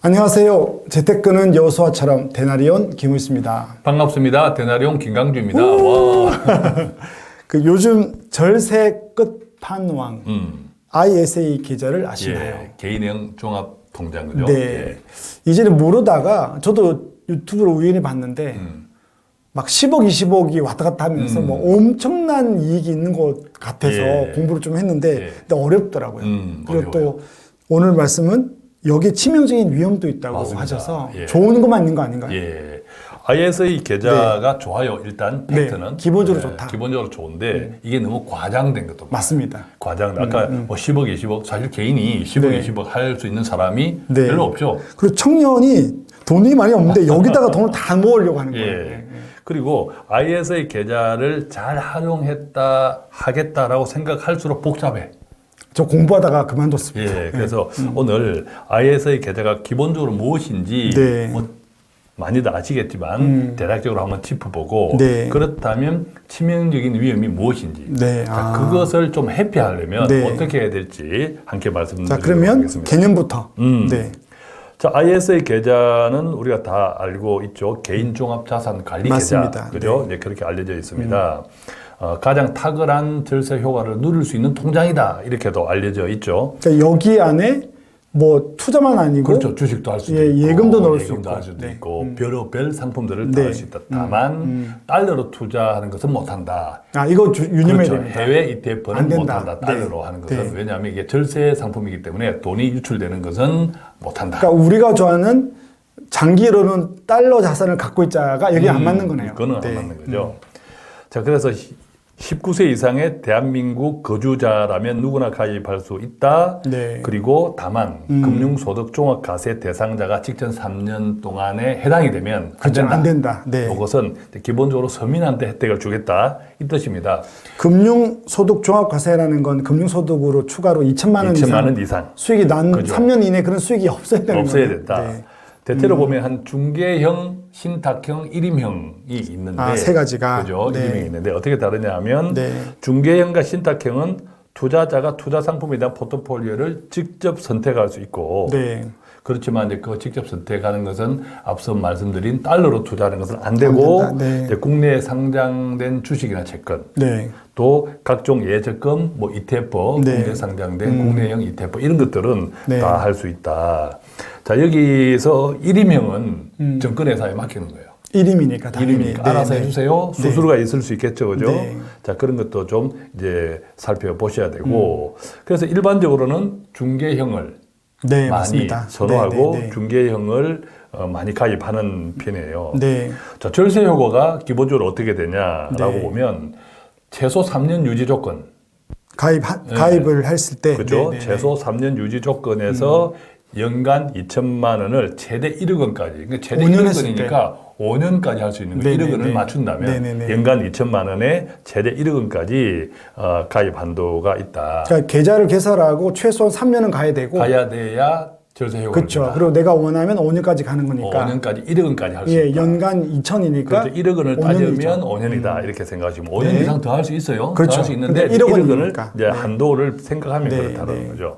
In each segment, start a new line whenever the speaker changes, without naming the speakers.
안녕하세요. 재테크는 여수와처럼 데나리온 김우수입니다.
반갑습니다. 데나리온 김강주입니다. 와.
요즘 절세 끝판왕 ISA 계좌를 아시나요?
예, 개인형 종합 통장 그죠?
네.
예.
이제는 모르다가 저도 유튜브로 우연히 봤는데 막 10억, 20억이 왔다 갔다 하면서 뭐 엄청난 이익이 있는 것 같아서
예.
공부를 좀 했는데
예.
근데 어렵더라고요. 그리고
어려워요.
또 오늘 말씀은 여기에 치명적인 위험도 있다고
맞습니다.
하셔서
예.
좋은 것만 있는 거 아닌가요?
예. ISA 계좌가 좋아요. 일단
네.
팩트는
기본적으로 좋다.
기본적으로 좋은데 이게 너무 과장된 것도
맞습니다.
과장. 아까 뭐 10억, 20억 사실 개인이 10억,
네.
20억 할 수 있는 사람이
네.
별로 없죠.
그리고 청년이 돈이 많이 없는데 여기다가 돈을 다 모으려고 하는 거예요.
예. 그리고 ISA 계좌를 잘 하겠다라고 생각할수록 복잡해.
저 공부하다가 그만뒀습니다.
예, 그래서 오늘 ISA 계좌가 기본적으로 무엇인지
네.
뭐 많이들 아시겠지만 대략적으로 한번 짚어보고
네.
그렇다면 치명적인 위험이 무엇인지
네.
자, 그것을 좀 회피하려면
네.
어떻게 해야 될지 함께
자,
말씀드리도록
그러면
하겠습니다.
개념부터. 네.
자, ISA 계좌는 우리가 다 알고 있죠. 개인 종합 자산 관리
맞습니다.
계좌. 그죠? 이제 그렇게 알려져 있습니다. 가장 탁월한 절세 효과를 누릴 수 있는 통장이다. 이렇게도 알려져 있죠.
그러니까 여기 안에 뭐 투자만 아니고
그렇죠. 주식도 할 수도
예,
있고,
예금도 넣을 수
예금도
있고.
할 수도
네.
있고, 별의별 상품들을
네.
다 할 수 있다. 다만 달러로 투자하는 것은 못한다.
아, 이거 유념해야
그렇죠.
됩니다.
해외
안
ETF는
된다.
못한다. 달러로
네.
하는 것은
네.
왜냐하면 이게 절세 상품이기 때문에 돈이 유출되는 것은 못한다.
그러니까 우리가 좋아하는 장기로는 달러 자산을 갖고 있자가 여기 안 맞는 거네요.
그거는
네.
안 맞는 거죠. 자, 그래서 19세 이상의 대한민국 거주자라면 누구나 가입할 수 있다.
네.
그리고 다만 금융소득 종합과세 대상자가 직전 3년 동안에 해당이 되면
그렇죠. 안 된다. 네.
이것은 기본적으로 서민한테 혜택을 주겠다 이 뜻입니다.
금융소득 종합과세라는 건 금융소득으로 추가로 2천만 원
2천만 원 이상
수익이 난
그죠.
3년 이내 그런 수익이 없어야 되는 거예요.
없어야 된다.
네.
대체로 보면 한 중개형, 신탁형, 일임형이 있는데
아, 세 가지가.
그죠?
네.
일임형이 있는데 어떻게 다르냐 하면
네.
중개형과 신탁형은 투자자가 투자 상품에 대한 포트폴리오를 직접 선택할 수 있고
네.
그렇지만 이제 그 직접 선택하는 것은 앞서 말씀드린 달러로 투자하는 것은 안 되고
안 된다. 네.
이제 국내에 상장된 주식이나 채권
네.
또 각종 예적금, 뭐 ETF,
네.
국내 상장된 국내형 ETF 이런 것들은
네.
다 할 수 있다. 자, 여기서 일임형은 정권회사에 맡기는 거예요.
일임이니까 당연히.
일임이니까 알아서
네.
해주세요. 수수료가 있을 수 있겠죠, 그죠?
네.
자, 그런 것도 좀 이제 살펴보셔야 되고 그래서 일반적으로는 중개형을
네,
많이
맞습니다.
선호하고
네, 네, 네.
중개형을 많이 가입하는 편이에요.
네.
자, 절세 효과가 기본적으로 어떻게 되냐라고
네.
보면 최소 3년 유지 조건.
가입을 했을 때.
그죠?
네, 네,
최소 3년 유지 조건에서 연간 2천만 원을 최대 1억 원까지. 그러니까 최대
5년
1억
했을
원이니까 5년까지 할 수 있는 거예요.
네,
1억
네,
원을
네.
맞춘다면
네, 네, 네.
연간 2천만 원에 최대 1억 원까지 가입 한도가 있다.
그러니까 계좌를 개설하고 최소한 3년은 가야 되고.
가야 돼야 절세 효과가
그렇죠.
된다.
그리고 내가 원하면 5년까지 가는 거니까.
5년까지 1억 원까지 할 수
예,
있다.
연간 2천이니까.
그렇죠. 1억 원을
5년이죠.
따지면 5년이다. 이렇게 생각하시면 5년
네.
이상 더 할 수 있어요.
그렇죠.
더 할 수 있는데
근데 1억
1억 원을
원이니까.
이제
네.
한도를 생각하면
네,
그렇다는
네.
거죠.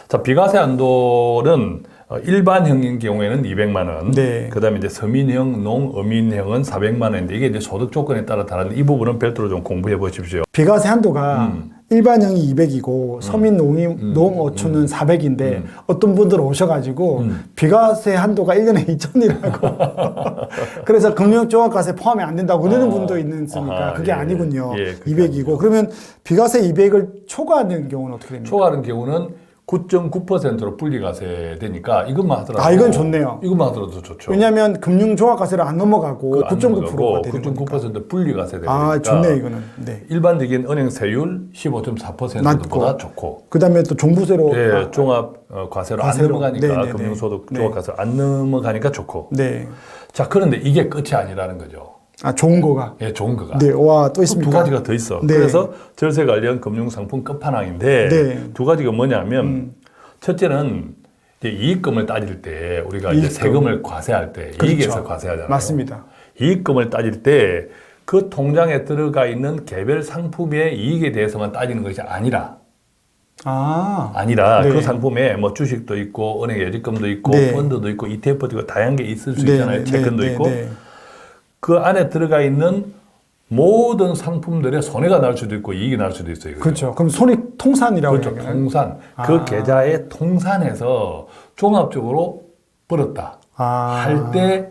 자, 비과세 한도는 일반형인 경우에는 200만 원.
네.
그다음에 이제 서민형, 농어민형은 400만 원인데 이게 이제 소득 조건에 따라 다른데 이 부분은 별도로 좀 공부해 보십시오.
비과세 한도가 일반형이 200이고 서민 농어촌은 400인데 어떤 분들 오셔가지고 비과세 한도가 1년에 2천이라고 그래서 금융종합과세 포함이 안 된다고 그러는 분도 있으니까
아하,
그게
예.
아니군요.
예, 그게
200이고 그러면 비과세 200을 초과하는 경우는 어떻게 됩니까?
초과하는 경우는 9.9%로 분리과세 되니까 이것만 하더라도
아, 이건 좋네요.
이것만 하더라도 좋죠.
왜냐하면 금융종합과세를 안 넘어가고
안
9.9%가
넘어가고
되는 거니까.
9.9% 분리과세 되니까.
아, 좋네요 이거는. 네.
일반적인 은행 세율 15.4%보다
낮고.
좋고.
그다음에 또 종부세로
예, 종합 과세로 안
과세로.
넘어가니까
네네네.
금융소득
네.
종합과세로 안 넘어가니까 좋고.
네.
자, 그런데 이게 끝이 아니라는 거죠.
아, 좋은 거가.
예, 좋은 거가.
네. 와, 또
또
있습니까?
두 가지가 더 있어.
네.
그래서 절세 관련 금융상품 끝판왕인데
네.
두 가지가 뭐냐면 첫째는 이제 이익금을 따질 때 우리가 이제
이익금.
세금을 과세할 때
그렇죠.
이익에서 과세하잖아요.
맞습니다.
이익금을 따질 때 그 통장에 들어가 있는 개별 상품의 이익에 대해서만 따지는 것이 아니라 아니라
네.
그 상품에 뭐 주식도 있고 은행 예적금도 있고
네.
펀드도 있고 ETF도 있고 다양한 게 있을 수
네,
있잖아요.
네,
채권도
네,
있고
네.
그 안에 들어가 있는 모든 상품들의 손해가 날 수도 있고 이익이 날 수도 있어요.
그렇죠. 그럼 손익통산이라고
그렇죠.
얘기하나요?
통산. 그 계좌에 통산해서 종합적으로 벌었다 할 때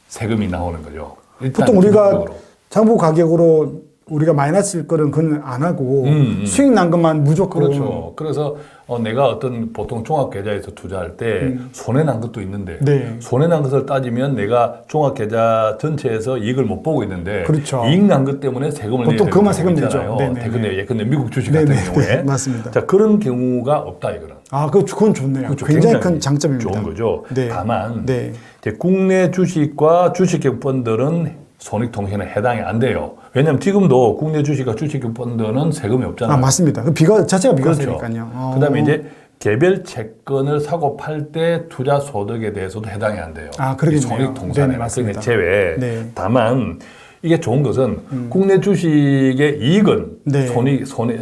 세금이 나오는 거죠. 일단
보통 우리가
기본적으로.
장부 가격으로 우리가 마이너스일 거는 그건 안 하고 수익 난 것만 무조건.
그렇죠. 그래서 내가 어떤 보통 종합 계좌에서 투자할 때 손해 난 것도 있는데
네.
손해 난 것을 따지면 내가 종합 계좌 전체에서 이익을 못 보고 있는데
그렇죠.
이익 난 것 때문에 세금을
보통
내야
그것만
되는
세금
경우
내죠.
있잖아요.
네네네.
예컨대 미국 주식
네네.
같은 경우에
네, 맞습니다.
자 그런 경우가 없다 이거는.
그건 좋네요.
그렇죠.
굉장히 큰 장점입니다.
좋은 거죠.
네.
다만
네.
이제 국내 주식과 주식형 펀드는 손익통신에 해당이 안 돼요. 왜냐하면 지금도 국내 주식과 주식형 펀드는 세금이 없잖아요.
맞습니다. 그 자체가
그렇죠.
비과세니까요.
그다음에 이제 개별 채권을 사고 팔 때 투자 소득에 대해서도 해당이 안 돼요.
그러겠네요.
손익통산에
네네, 맞습니다.
제외.
네.
다만 이게 좋은 것은 국내 주식의 이익은
네.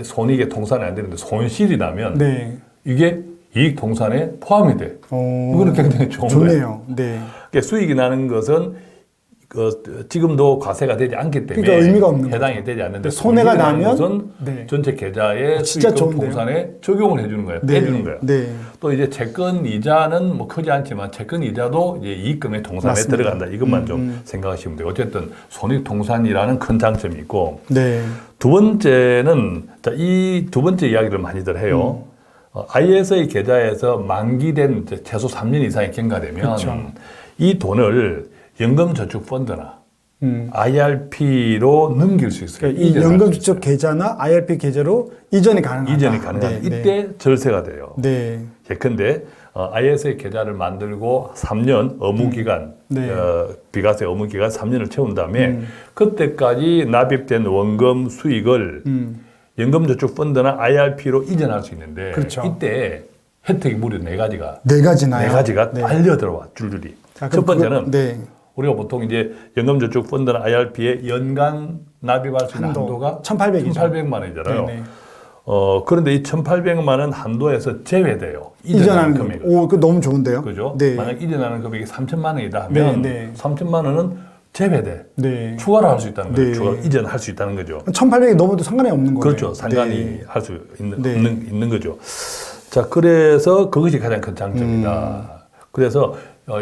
손익에 통산이 안 되는데 손실이 나면
네.
이게 이익 통산에 포함이 돼. 이거는 굉장히 좋은 거예요.
좋네요. 네.
그러니까 수익이 나는 것은 지금도 과세가 되지 않기 때문에
그러니까 의미가 없는
해당이 되지 않는데
손해가
손실이 나는
나면
것은
네.
전체 계좌의
진짜
수익금
좋은데요.
통산에 적용을 해주는 거예요.
네.
빼주는 거예요.
네.
또 이제 채권 이자는 뭐 크지 않지만 채권 이자도 이제 이익금의 통산에
맞습니다.
들어간다. 이것만 좀 생각하시면 돼요. 어쨌든 손익 통산이라는 큰 장점이 있고
네.
두 번째는 이 두 번째 이야기를 많이들 해요. ISA 계좌에서 만기된 이제 최소 3년 이상이 경과되면
그렇죠.
이 돈을 연금저축펀드나 IRP로 넘길 수 있어요.
그러니까 이 연금저축 계좌나 IRP 계좌로 이전이 가능하다.
이전이 가능하다.
네,
이때 절세가 돼요.
네.
예컨대 ISA 계좌를 만들고 3년 의무기간,
네.
비과세 의무기간 3년을 채운 다음에 그때까지 납입된 원금 수익을 연금저축펀드나 IRP로 이전할 수 있는데
그렇죠.
이때 혜택이 무려 4가지가
네 가지나요?
4가지가
네.
빨려 들어와 줄줄이.
자,
첫
그럼
번째는
네.
우리가 보통 이제 연금저축펀드나 IRP에 연간 납입할 수 있는 한도가
1,800이죠.
1,800만 원이잖아요.
네네.
그런데 이 1,800만 원 한도에서 제외돼요.
이전하는
금액.
오, 그 너무 좋은데요.
그죠?
네.
만약 이전하는 금액이 3천만 원이다 하면
네, 네.
3천만 원은 제외돼.
네.
추가로 할 수 있다는 거죠.
네.
추가로 이전할 수 있다는 거죠.
1,800이 넘어도 상관이 없는 거예요.
그렇죠. 상관이
네.
할 수 있는,
네.
있는 거죠. 자, 그래서 그것이 가장 큰 장점이다. 그래서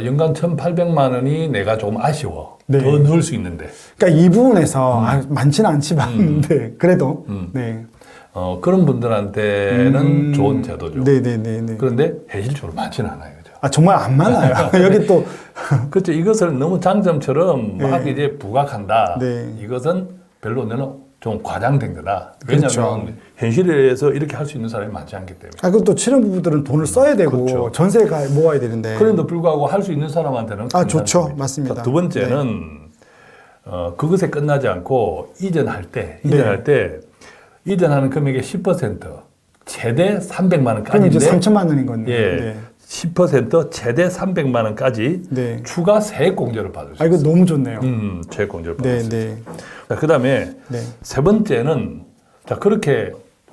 연간 1,800만 원이 내가 조금 아쉬워.
네.
더 넣을 수 있는데.
그러니까 이 부분에서 많지는 않지만 네. 그래도 네.
그런 분들한테는 좋은 제도죠.
네네네.
그런데 현실적으로 많지는 않아요. 그죠?
정말 안 많아요. 여기 또
그렇죠. 이것을 너무 장점처럼 막 이제 부각한다.
네.
이것은 별로 너는 좀 과장된 거다.
그렇죠.
왜냐하면 현실에서 이렇게 할 수 있는 사람이 많지 않기 때문에.
그것도 출연부부들은 돈을 써야 되고
그렇죠.
전세가 모아야 되는데.
그런데도 불구하고 할 수 있는 사람한테는
좋죠.
괜찮습니다.
맞습니다.
자, 두 번째는 그것에 끝나지 않고 이전할 때 이전하는 금액의 10% 최대 300만
그럼
원까지인데
이제 3천만 원인 건데.
예,
네.
10% 최대 300만 원까지
네.
추가 세액 공제를 받을 수
이거
있어요.
너무 좋네요.
세액 공제를 받을
네,
수 있어요.
네.
자, 그다음에
네.
세 번째는 자 그렇게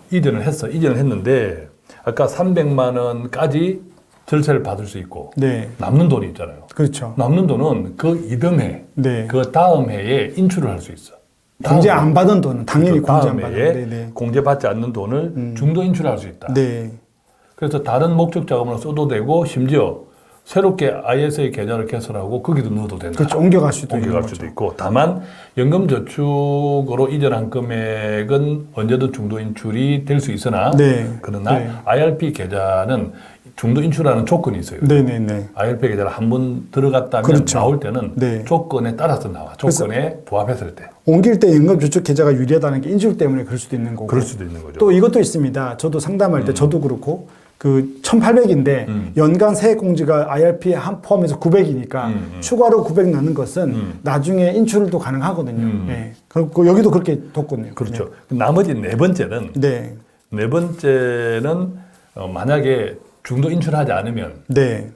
이전을 했는데 아까 300만 원까지 절세를 받을 수 있고
네.
남는 돈이 있잖아요.
그렇죠.
남는 돈은 그 이듬해
네.
그 다음 해에 인출을 할 수 있어.
공제 안 받은 돈은 당연히 공제
다음
안 받은.
해에
네, 네.
공제받지 않는 돈을 중도 인출할 수 있다.
네.
그래서 다른 목적 자금으로 써도 되고 심지어 새롭게 ISA 계좌를 개설하고 거기도 넣어도 된다.
그렇죠. 옮겨갈 수도 있는
옮겨갈
거죠.
수도 있고 다만 연금저축으로 이전한 금액은 언제든 중도 인출이 될 수 있으나
네.
그러나
네.
IRP 계좌는 중도 인출하는 조건이 있어요.
네네네.
IRP 계좌를 한번 들어갔다면
그렇죠.
나올 때는
네.
조건에 따라서 나와. 조건에 부합했을 때.
옮길 때 연금저축 계좌가 유리하다는 게 인출 때문에 그럴 수도 있는 거고.
그럴 수도 있는 거죠.
또 이것도 있습니다. 저도 상담할 때 저도 그렇고 그 1,800인데 연간 세액 공제가 IRP에 포함해서 900이니까 추가로 900 넣는 것은 나중에 인출도 가능하거든요. 네. 여기도 그렇게 뒀거든요.
그렇죠. 나머지 네 번째는
네.
네 번째는 만약에 중도 인출하지 않으면
네.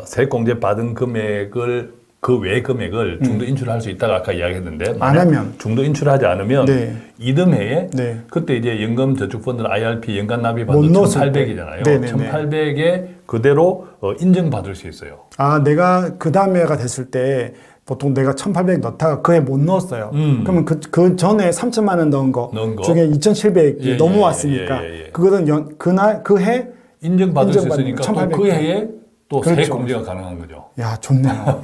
세액 공제 받은 금액을 그 외 금액을 중도 인출할 수 있다고 아까 이야기했는데
안 하면
중도 인출하지 않으면
네.
이듬해에
네.
그때 이제 연금저축펀드는 IRP 연간 납입
못
받는
넣었을
1,800이잖아요.
네네네.
1,800에 그대로 인정받을 수 있어요.
아, 내가 그 다음에가 됐을 때 보통 내가 1,800 넣다가 그 해 못 넣었어요. 그러면 그 전에 3천만 원 넣은 거 중에 2,700이
예,
넘어왔으니까
예, 예.
그거는 그날 그 해
인정받을 수
인정받는
있으니까
1,800.
또 그 해에 또 세액
그렇죠.
공제가 가능한 거죠.
야, 좋네요.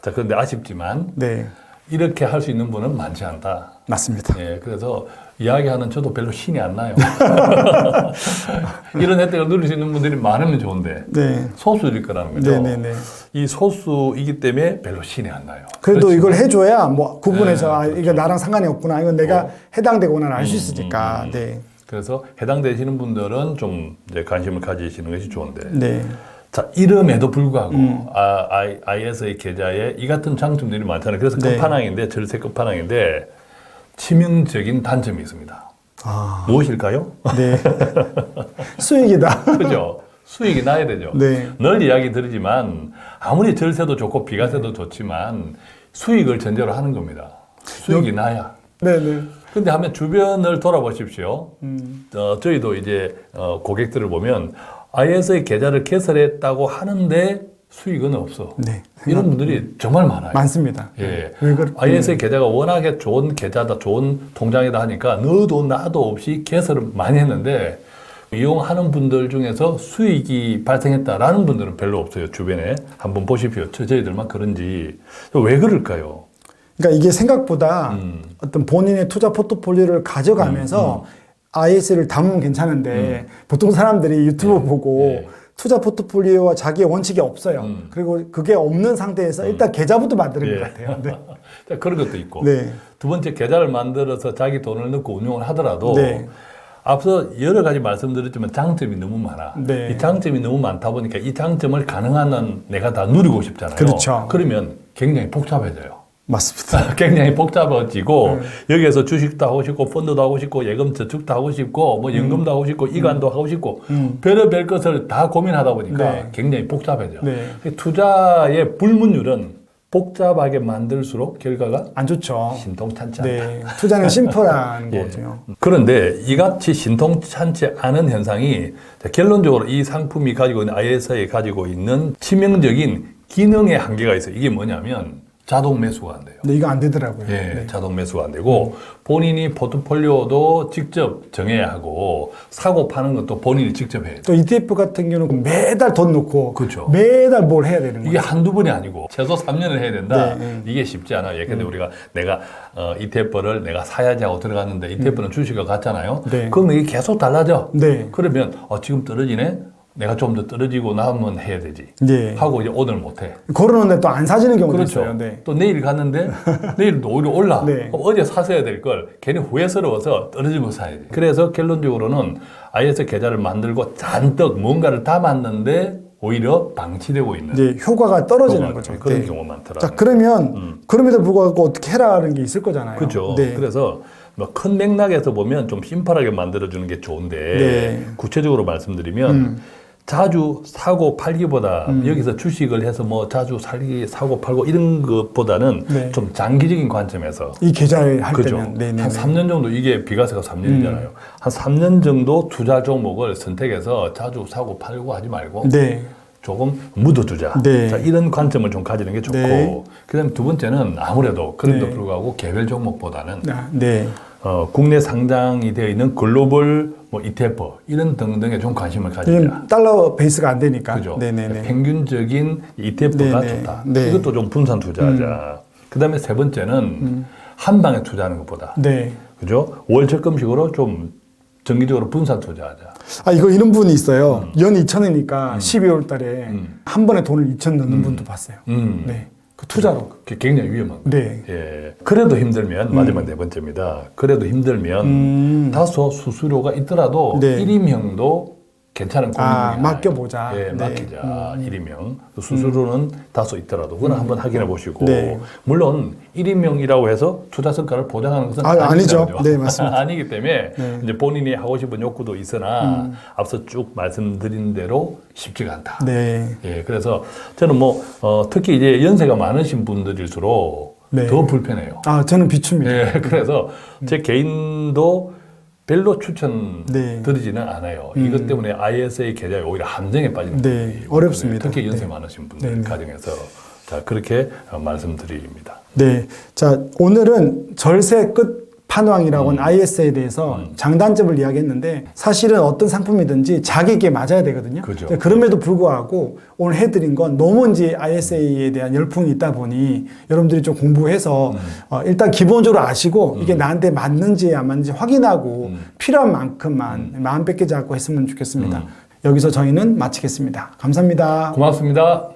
자, 그런데 아쉽지만
네,
이렇게 할 수 있는 분은 많지 않다.
맞습니다.
예, 그래서 이야기하는 저도 별로 신이 안 나요. 이런 혜택을 누릴 수 있는 분들이 많으면 좋은데
네,
소수일 거라는 거죠.
네네네.
이 소수이기 때문에 별로 신이 안 나요.
그래도
그렇지만
이걸 해줘야 뭐 구분해서
네,
아,
그렇죠.
이거 나랑 상관이 없구나, 이건 내가 해당되구나 알 수 있으니까. 네,
그래서 해당되시는 분들은 좀 이제 관심을 가지시는 것이 좋은데.
네,
자, 이름에도 불구하고 IS의 계좌에 이 같은 장점들이 많잖아요. 그래서
네.
끝판왕인데 절세 끝판왕인데 치명적인 단점이 있습니다.
아,
무엇일까요?
네, 수익이다.
그죠? 수익이 나야 되죠.
네.
늘 이야기 드리지만 아무리 절세도 좋고 비과세도 좋지만 수익을 전제로 하는 겁니다. 수익이 나야.
네네.
근데 하면 주변을 돌아보십시오. 저희도 이제 고객들을 보면 IS의 계좌를 개설했다고 하는데 수익은 없어.
네.
이런 분들이 정말 많아요.
많습니다.
예.
왜 그렇?
IS의 계좌가 워낙에 좋은 계좌다, 좋은 통장이다 하니까 너도 나도 없이 개설을 많이 했는데 이용하는 분들 중에서 수익이 발생했다라는 분들은 별로 없어요. 주변에 한번 보십시오. 저희들만 그런지 왜 그럴까요?
그러니까 이게 생각보다 어떤 본인의 투자 포트폴리오를 가져가면서 IS를 담으면 괜찮은데 보통 사람들이 유튜브 보고 투자 포트폴리오와 자기의 원칙이 없어요. 그리고 그게 없는 상태에서 일단 계좌부터 만드는 것 같아요. 네.
자, 그런 것도 있고
네.
두 번째 계좌를 만들어서 자기 돈을 넣고 운용을 하더라도
네.
앞서 여러 가지 말씀드렸지만 장점이 너무 많아.
네.
이 장점이 너무 많다 보니까 이 장점을 가능한 한 내가 다 누리고 싶잖아요.
그렇죠.
그러면 굉장히 복잡해져요.
맞습니다.
굉장히 복잡해지고 여기에서 주식도 하고 싶고 펀드도 하고 싶고 예금 저축도 하고 싶고 뭐 연금도 하고 싶고 이관도 하고 싶고 별의별 것을 다 고민하다 보니까
네.
굉장히 복잡해져.
네.
투자의 불문율은 복잡하게 만들수록 결과가
안 좋죠.
신통찮지 않다.
네. 투자는 심플한
예.
거죠.
그런데 이같이 신통찮지 않은 현상이 결론적으로 이 상품이 가지고 있는 IS에 가지고 있는 치명적인 기능의 한계가 있어요. 이게 뭐냐면 자동 매수가 안 돼요.
근데 이거 안 되더라고요.
예,
네.
자동 매수가 안 되고 본인이 포트폴리오도 직접 정해야 하고 사고 파는 것도 본인이 직접 해야 돼요.
또 ETF 같은 경우는 매달 돈 넣고
그렇죠.
매달 뭘 해야 되는
이게
거예요.
한두 번이 아니고 최소 3년을 해야 된다.
네,
이게 쉽지 않아요. 예컨대 우리가 내가 ETF를 내가 사야지 하고 들어갔는데 ETF는 주식과 같잖아요.
네.
그럼 이게 계속 달라져.
네.
그러면 지금 떨어지네. 내가 좀 더 떨어지고 나면 해야 되지.
네.
하고 이제 오늘 못 해.
걸어놓는데 또 안 사지는 경우도
그렇죠.
있어요. 네.
또 내일 갔는데 내일도 오히려 올라.
네.
어제 샀어야 될 걸 괜히 후회스러워서 떨어지면 사야지. 그래서 결론적으로는 IS 계좌를 만들고 잔뜩 뭔가를 담았는데 오히려 방치되고 있는
이제 효과가 떨어지는 거죠.
그런
네.
경우가 많더라고요.
자, 그러면 그럼에도 불구하고 어떻게 해라는 게 있을 거잖아요.
그렇죠.
네.
그래서 뭐 큰 맥락에서 보면 좀 심플하게 만들어주는 게 좋은데
네.
구체적으로 말씀드리면 자주 사고 팔기보다 여기서 주식을 해서 뭐 자주 사고 팔고 이런 것보다는
네.
좀 장기적인 관점에서
이 계좌를 할
그죠.
때면 네네.
한 3년 정도 이게 비과세가 3년이잖아요. 한 3년 정도 투자 종목을 선택해서 자주 사고 팔고 하지 말고
네.
조금 묻어두자.
네.
자, 이런 관점을 좀 가지는 게 좋고
네.
그다음에 두 번째는 아무래도 그럼에도
네.
불구하고 개별 종목보다는
네.
국내 상장이 되어 있는 글로벌 뭐 ETF 이런 등등에 좀 관심을 가지자.
지금 달러 베이스가 안 되니까.
그죠?
네네네.
평균적인 ETF가
네네.
좋다.
네.
이것도 좀 분산 투자하자. 그다음에 세 번째는 한 방에 투자하는 것보다
네.
그죠? 월 적금식으로 좀 정기적으로 분산 투자하자.
아, 이런 분이 있어요. 연 2천이니까 12월 달에 한 번에 돈을 2천 넣는 분도 봤어요. 네. 그 투자로.
그게 굉장히 위험한 거예요.
네.
예. 그래도 힘들면 마지막 네 번째입니다. 그래도 힘들면 다소 수수료가 있더라도
네.
1인명도 괜찮은 고민이야.
맡겨보자.
예,
네.
맡기자. 1인명. 수수료는 다소 있더라도 그건 한번 확인해 보시고.
네.
물론 1인명이라고 해서 투자 성과를 보장하는 것은
아니죠.
아니잖아요.
네, 맞습니다.
아니기 때문에
네.
이제 본인이 하고 싶은 욕구도 있으나 앞서 쭉 말씀드린 대로 쉽지가 않다.
네.
예, 그래서 저는 특히 이제 연세가 많으신 분들일수록
네.
더 불편해요.
저는 비춥니다.
예, 그래서 제 개인도 별로 추천
네.
드리지는 않아요. 이것 때문에 ISA 계좌에 오히려 함정에 빠지는
네,
분들이
어렵습니다.
특히 연세
네.
많으신 분들
네.
가정에서 자 그렇게 말씀드립니다.
네. 자, 오늘은 절세 끝 판왕이라고 하는 ISA에 대해서 장단점을 이야기했는데 사실은 어떤 상품이든지 자기에게 맞아야 되거든요.
그죠.
그럼에도 불구하고 오늘 해드린 건 너무 이제 ISA에 대한 열풍이 있다 보니 여러분들이 좀 공부해서 일단 기본적으로 아시고 이게 나한테 맞는지 안 맞는지 확인하고 필요한 만큼만 마음 뺏기지 않고 했으면 좋겠습니다. 여기서 저희는 마치겠습니다. 감사합니다.
고맙습니다.